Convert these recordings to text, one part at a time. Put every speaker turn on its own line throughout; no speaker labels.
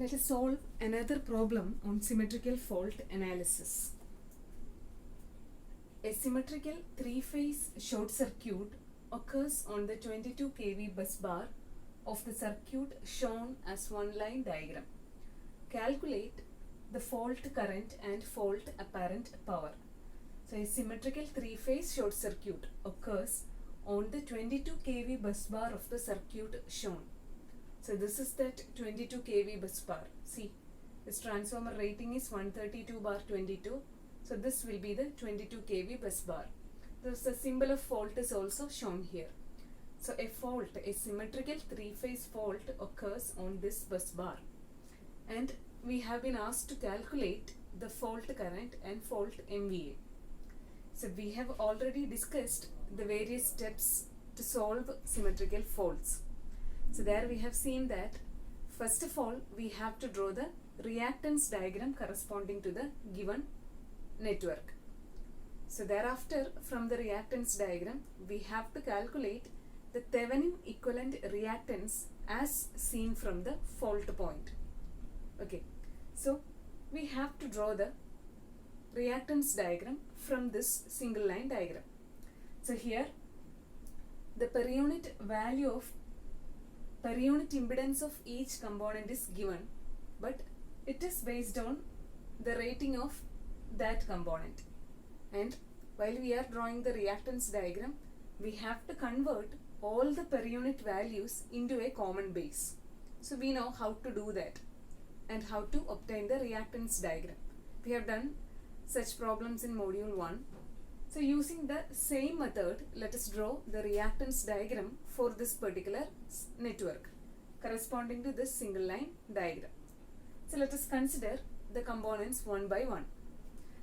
Let us solve another problem on symmetrical fault analysis. A symmetrical three-phase short circuit occurs on the 22 kV bus bar of the circuit shown as one line diagram. Calculate the fault current and fault apparent power. So a symmetrical three-phase short circuit occurs on the 22 kV bus bar of the circuit shown. So this is that 22 kV bus bar. See, this transformer rating is 132/22. So this will be the 22 kV bus bar. The symbol of fault is also shown here. So a fault, a symmetrical three-phase fault occurs on this bus bar. And we have been asked to calculate the fault current and fault MVA. So we have already discussed the various steps to solve symmetrical faults. So there we have seen that first of all we have to draw the reactance diagram corresponding to the given network. So thereafter from the reactance diagram we have to calculate the Thevenin equivalent reactance as seen from the fault point. Okay, so we have to draw the reactance diagram from this single line diagram. So here the per unit value of per unit impedance of each component is given, but it is based on the rating of that component. And while we are drawing the reactance diagram, we have to convert all the per unit values into a common base. So we know how to do that and how to obtain the reactance diagram. We have done such problems in module 1. So using the same method, let us draw the reactance diagram for this particular network corresponding to this single line diagram. So let us consider the components one by one.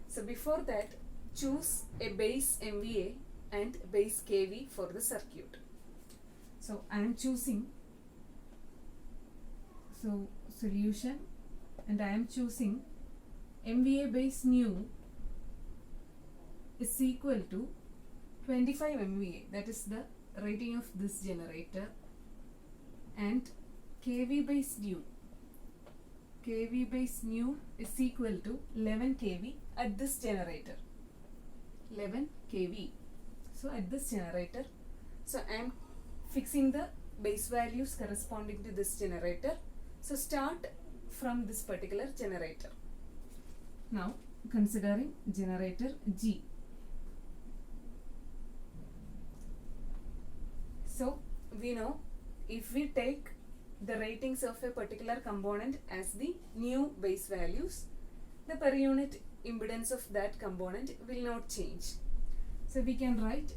So before that, choose a base MVA and base kV for the circuit. So I am choosing solution, and I am choosing MVA base nu is equal to 25 MVA, that is the rating of this generator, and kV base nu is equal to 11 kV at this generator, 11 kV. So at this generator, so I am fixing the base values corresponding to this generator. So start from this particular generator. Now considering generator G. So we know if we take the ratings of a particular component as the new base values, the per unit impedance of that component will not change. So we can write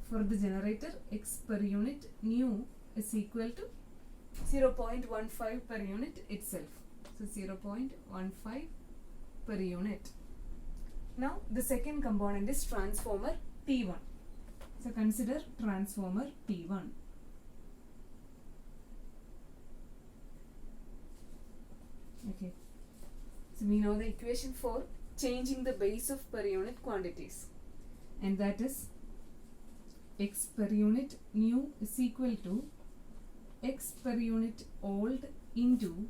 for the generator X per unit nu is equal to 0.15 per unit itself. So 0.15 per unit. Now the second component is transformer T1. So consider transformer T1. Okay. So we know the equation for changing the base of per unit quantities, and that is X per unit nu is equal to X per unit old into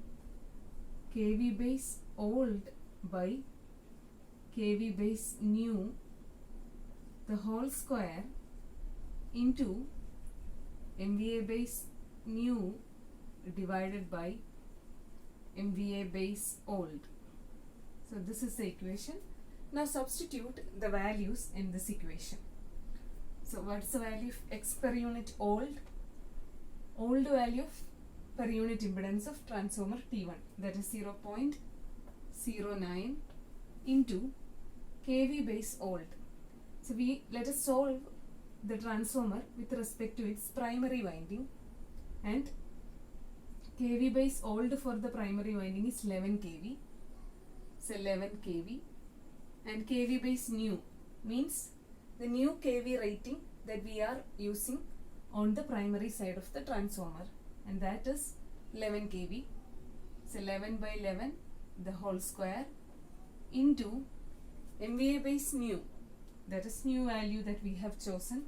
kV base old by kV base nu the whole square into MVA base nu divided by MVA base old. So this is the equation. Now substitute the values in this equation. So what's the value of X per unit old? Old value of per unit impedance of transformer T1, that is 0.09 into kV base old. So let us solve the transformer with respect to its primary winding, and kV base old for the primary winding is 11 kV. So 11 kV, and kV base new means the new kV rating that we are using on the primary side of the transformer, and that is 11 kV. So 11 by 11 the whole square into MVA base new, that is new value that we have chosen,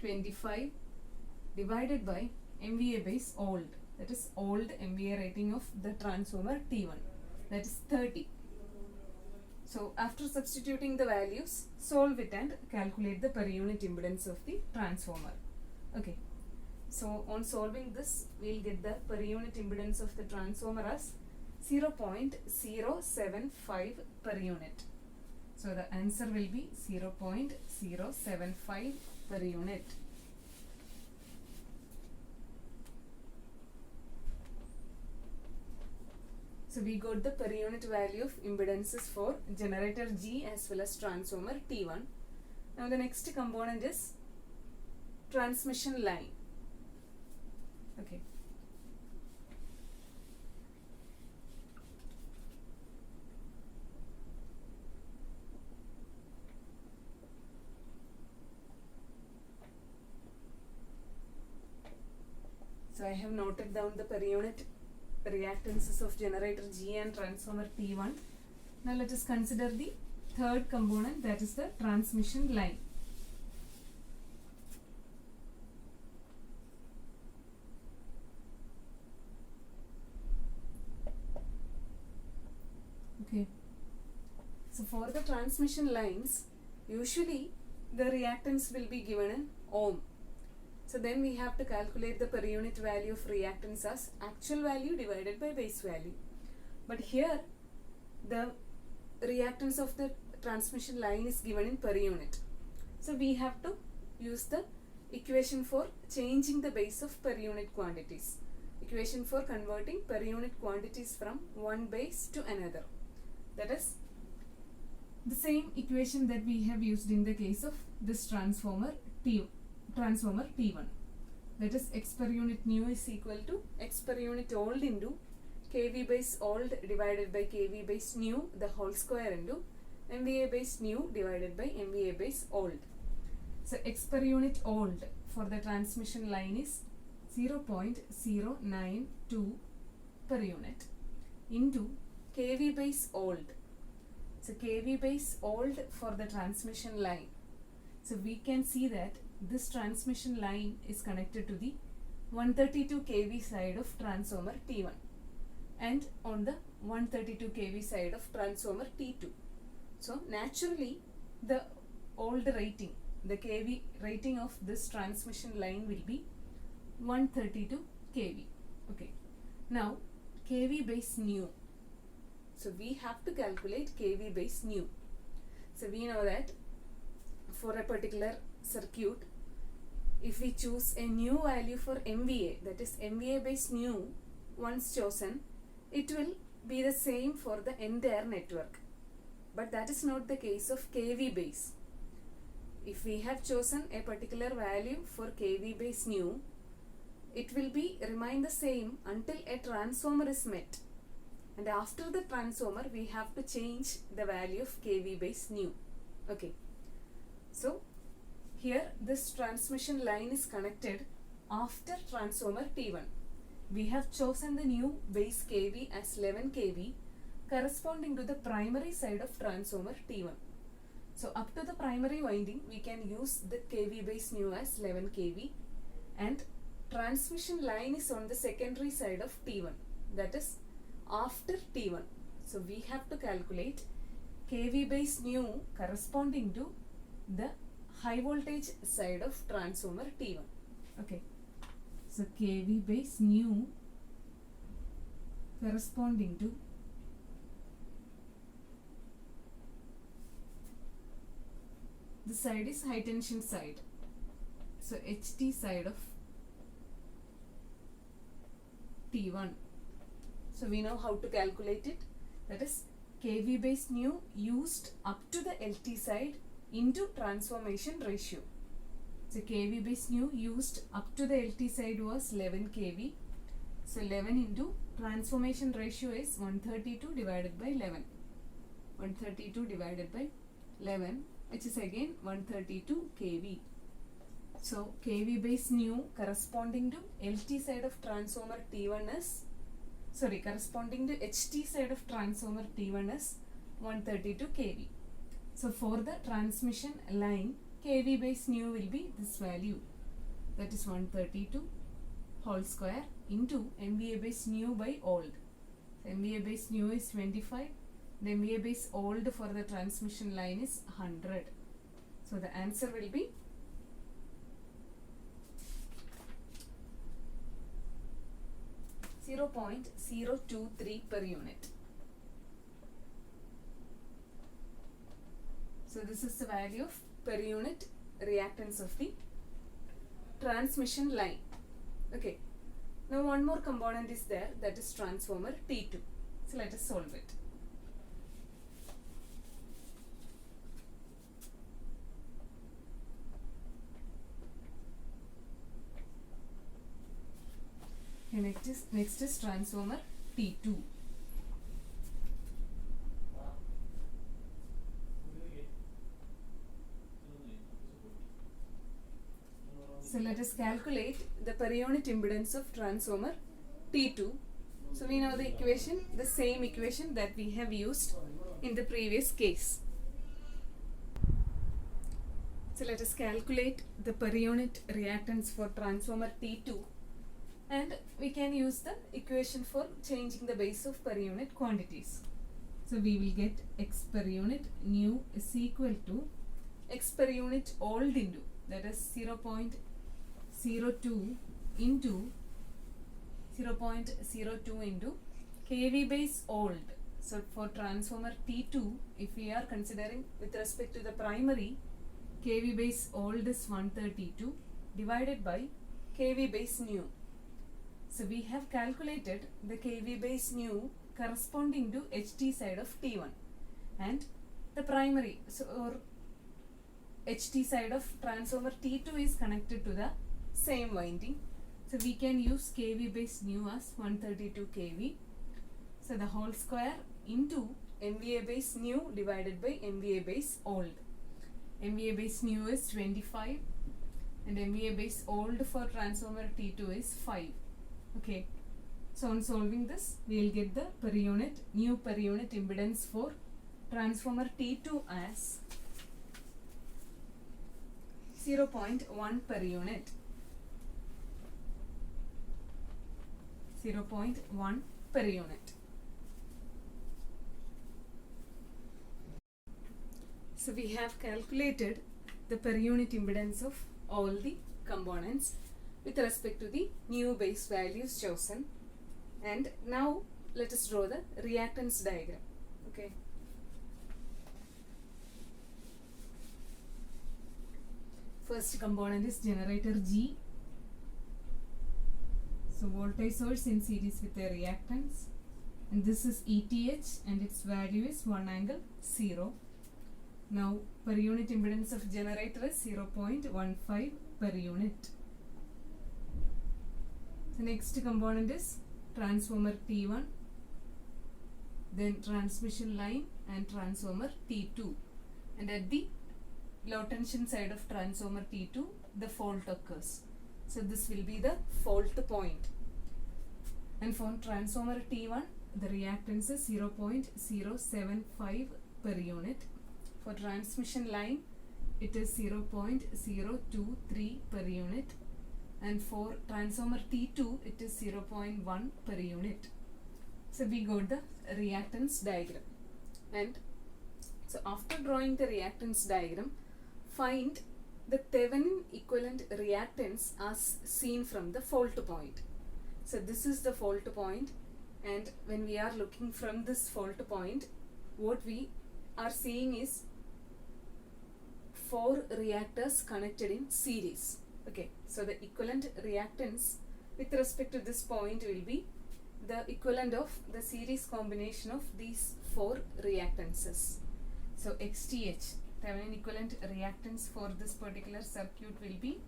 25 divided by MVA base old, that is old MVA rating of the transformer T1, that is 30. So after substituting the values, solve it and calculate the per unit impedance of the transformer. Okay. So on solving this, we'll get the per unit impedance of the transformer as 0.075 per unit. So the answer will be 0.075 per unit. So we got the per unit value of impedances for generator G as well as transformer T1. Now the next component is transmission line. Okay. So I have noted down the per unit reactances of generator G and transformer T1. Now let us consider the third component, that is the transmission line. Okay. So for the transmission lines, usually the reactance will be given in ohm. So then we have to calculate the per unit value of reactance as actual value divided by base value. But here the reactance of the transmission line is given in per unit. So we have to use the equation for changing the base of per unit quantities. Equation for converting per unit quantities from one base to another. That is the same equation that we have used in the case of this transformer T1. That is x per unit nu is equal to x per unit old into kV base old divided by kV base new the whole square into MVA base new divided by MVA base old. So x per unit old for the transmission line is 0.092 per unit into kV base old. So kV base old for the transmission line. So we can see that this transmission line is connected to the 132 kV side of transformer T1 and on the 132 kV side of transformer T2. So naturally the old rating, the kV rating of this transmission line will be 132 kV. Okay. Now kV base new. So we have to calculate kV base new. So we know that for a particular circuit, if we choose a new value for MVA, that is MVA base new, once chosen, it will be the same for the entire network. But that is not the case of kV base. If we have chosen a particular value for kV base new, it will be remain the same until a transformer is met. And after the transformer, we have to change the value of kV base new. Okay. So here this transmission line is connected after transformer T1. We have chosen the new base kV as 11 kV corresponding to the primary side of transformer T1. So up to the primary winding we can use the kV base new as 11 kV and transmission line is on the secondary side of T1, that is after T1. So we have to calculate kV base new corresponding to the high voltage side of transformer T1. Okay. So kV base new corresponding to the side is high tension side. So HT side of T1. So we know how to calculate it. That is kV base new used up to the LT side into transformation ratio. So kV base new used up to the LT side was 11 kV. So 11 into transformation ratio is 132 divided by 11. 132 divided by 11, which is again 132 kV. So kV base new corresponding to LT side of transformer T1 is, corresponding to HT side of transformer T1 is 132 kV. So for the transmission line, kV base new will be this value, that is 132 whole square into MVA base new by old. So MVA base new is 25. The MVA base old for the transmission line is 100. So the answer will be 0.023 per unit. So this is the value of per unit reactance of the transmission line. Okay. Now one more component is there, that is transformer T2. So let us solve it. Next is transformer T2. So let us calculate the per unit impedance of transformer T2. So we know the equation, the same equation that we have used in the previous case. So let us calculate the per unit reactance for transformer T2, and we can use the equation for changing the base of per unit quantities. So we will get x per unit new is equal to x per unit old into, that is 0.02 into 0.02 into kV base old. So for transformer T2, if we are considering with respect to the primary, kV base old is 132 divided by kV base new. So we have calculated the kV base new corresponding to HT side of T1, and the primary, so or HT side of transformer T2 is connected to the same winding. So we can use kV base new as 132 kV. So the whole square into MVA base new divided by MVA base old. MVA base new is 25 and MVA base old for transformer T2 is 5. Okay. So on solving this, we will get the per unit, new per unit impedance for transformer T2 as 0.1 per unit. 0.1 per unit. So we have calculated the per unit impedance of all the components with respect to the new base values chosen. And now let us draw the reactance diagram. Okay. First component is generator G. So voltage source in series with a reactance, and this is ETH and its value is 1 angle 0. Now per unit impedance of generator is 0.15 per unit. The next component is transformer T1, then transmission line and transformer T2, and at the low tension side of transformer T2 the fault occurs. So this will be the fault point. And for transformer T1 the reactance is 0.075 per unit. For transmission line it is 0.023 per unit, and for transformer T2 it is 0.1 per unit. So we got the reactance diagram, and so after drawing the reactance diagram, find the Thevenin equivalent reactance as seen from the fault point. So this is the fault point, and when we are looking from this fault point, what we are seeing is 4 reactors connected in series. Okay, so the equivalent reactance with respect to this point will be the equivalent of the series combination of these 4 reactances. So XTH, Thevenin equivalent reactance for this particular circuit will be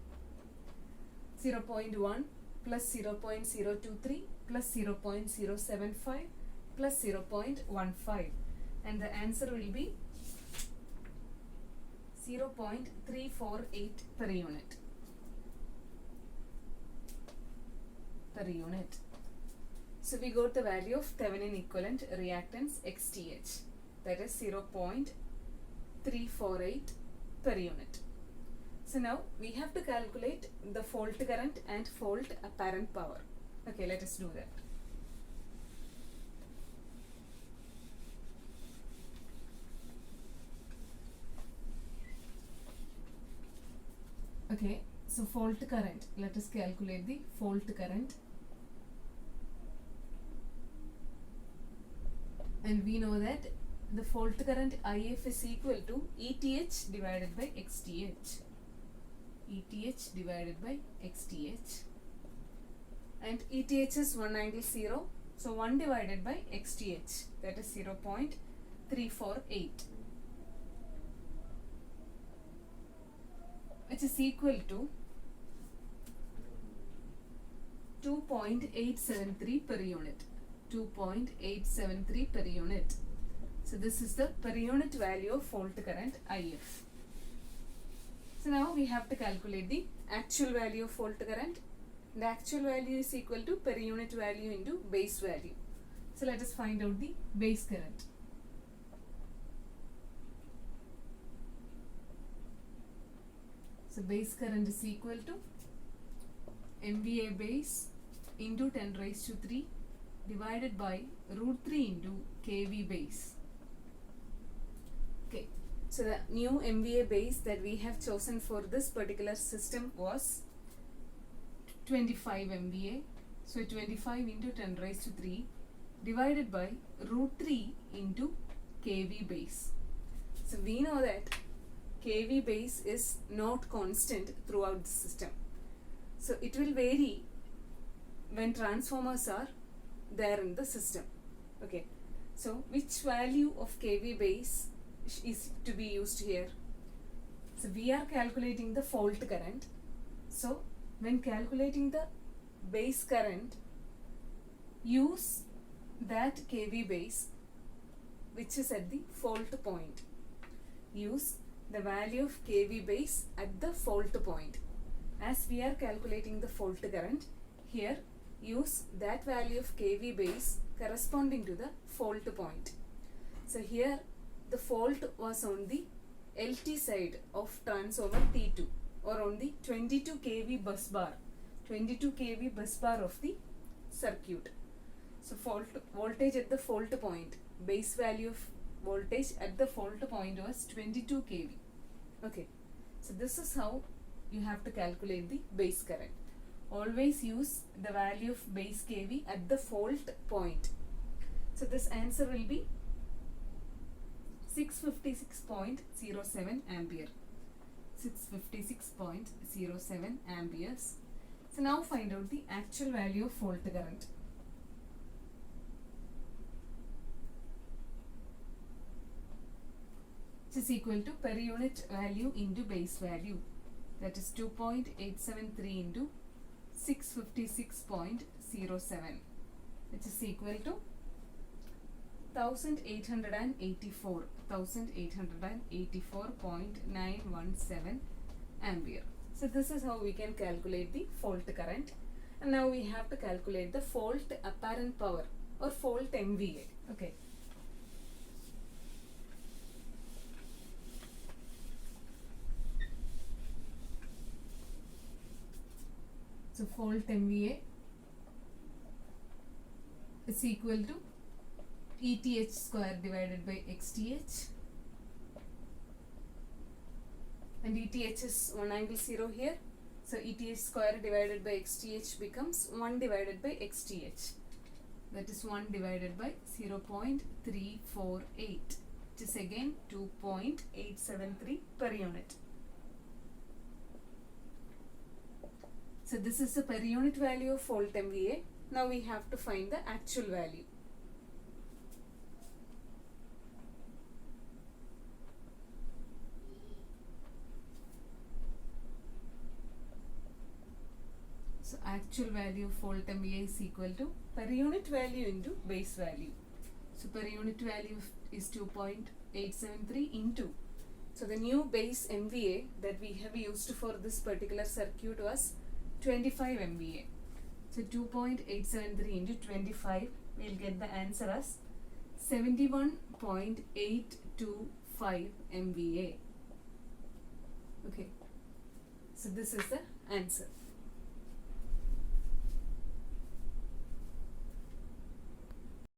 0.1 plus 0.023 plus 0.075 plus 0.15, and the answer will be 0.348 per unit. So we got the value of Thevenin equivalent reactance XTH, that is 0.348 per unit. So So now we have to calculate the fault current and fault apparent power. Okay, let us do that. Okay, so fault current, let us calculate the fault current. And we know that the fault current IF is equal to ETH divided by XTH. ETH divided by XTH. And ETH is 1 angle 0. So 1 divided by XTH, that is 0.348. Which is equal to 2.873 per unit. 2.873 per unit. So this is the per unit value of fault current IF. So now we have to calculate the actual value of fault current. The actual value is equal to per unit value into base value. So let us find out the base current. So base current is equal to MVA base into 10 raised to 3 divided by root 3 into kV base. Okay, so the new MVA base that we have chosen for this particular system was 25 MVA. So 25 into 10 raised to 3 divided by root 3 into kV base. So we know that kV base is not constant throughout the system. So it will vary when transformers are there in the system. Okay, so which value of kV base is to be used here? So we are calculating the fault current. So when calculating the base current, use that kV base which is at the fault point. Use the value of kV base at the fault point. As we are calculating the fault current, here use that value of kV base corresponding to the fault point. So here the fault was on the LT side of transformer T2 or on the 22 kV bus bar, 22 kV bus bar of the circuit. So voltage at the fault point, base value of voltage at the fault point was 22 kV. Okay, so this is how you have to calculate the base current. Always use the value of base kV at the fault point. So this answer will be 656.07 ampere. 656.07 amperes. So now find out the actual value of fault current. Which is equal to per unit value into base value. That is 2.873 into 656.07, which is equal to 1884.917 ampere. So this is how we can calculate the fault current. And now we have to calculate the fault apparent power or fault MVA. Okay. So fault MVA is equal to ETH square divided by XTH, and ETH is 1 angle 0 here. So ETH square divided by XTH becomes 1 divided by XTH. That is 1 divided by 0.348, which is again 2.873 per unit. So this is the per unit value of fault MVA. Now we have to find the actual value. So actual value of fault MVA is equal to per unit value into base value. So per unit value is 2.873 into. So the new base MVA that we have used for this particular circuit was 25 MVA. So 2.873 into 25, we'll get the answer as 71.825 MVA. Okay. So this is the answer.